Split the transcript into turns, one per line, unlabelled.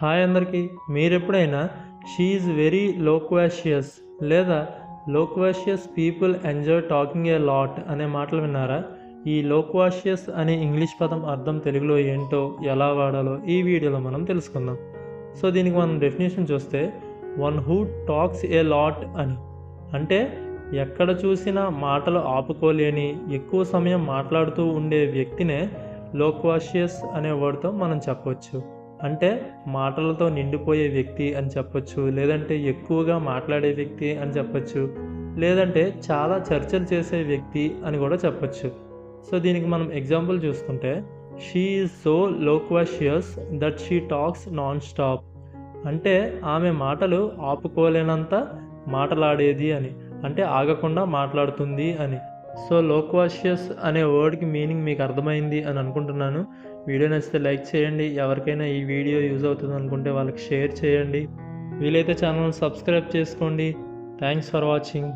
Hi అందరికీ. మీరెప్పుడైనా she is very loquacious లేదా loquacious people enjoy talking a lot అనే మాటలు విన్నారా? ఈ లోక్వాషియస్ అనే ఇంగ్లీష్ పదం అర్థం తెలుగులో ఏంటో, ఎలా వాడాలో ఈ వీడియోలో మనం తెలుసుకుందాం. సో దీనికి మనం డెఫినేషన్ చూస్తే, one who talks a lot అని అంటే ఎక్కడ చూసినా మాటలు ఆపుకోలేని ఎక్కువ సమయం మాట్లాడుతూ ఉండే వ్యక్తినే లోక్వాషియస్ అనే వర్డ్తో మనం చెప్పవచ్చు. అంటే మాటలతో నిండిపోయే వ్యక్తి అని చెప్పొచ్చు, లేదంటే ఎక్కువగా మాట్లాడే వ్యక్తి అని చెప్పొచ్చు, లేదంటే చాలా చర్చలు చేసే వ్యక్తి అని కూడా చెప్పొచ్చు. సో దీనికి మనం ఎగ్జాంపుల్ చూసుకుంటే, she is so loquacious that she talks non stop అంటే ఆమె మాటలు ఆపుకోలేనంత మాటలాడేది అని, అంటే ఆగకుండా మాట్లాడుతుంది అని. సో లోక్వాషియస్ అనే వర్డ్కి మీనింగ్ మీకు అర్థమైంది అని అనుకుంటున్నాను. వీడియో నచ్చితే లైక్ చేయండి. ఎవరికైనా ఈ వీడియో యూజ్ అవుతుంది అనుకుంటే వాళ్ళకి షేర్ చేయండి. వీలైతే ఛానల్ సబ్స్క్రైబ్ చేసుకోండి. Thanks for watching.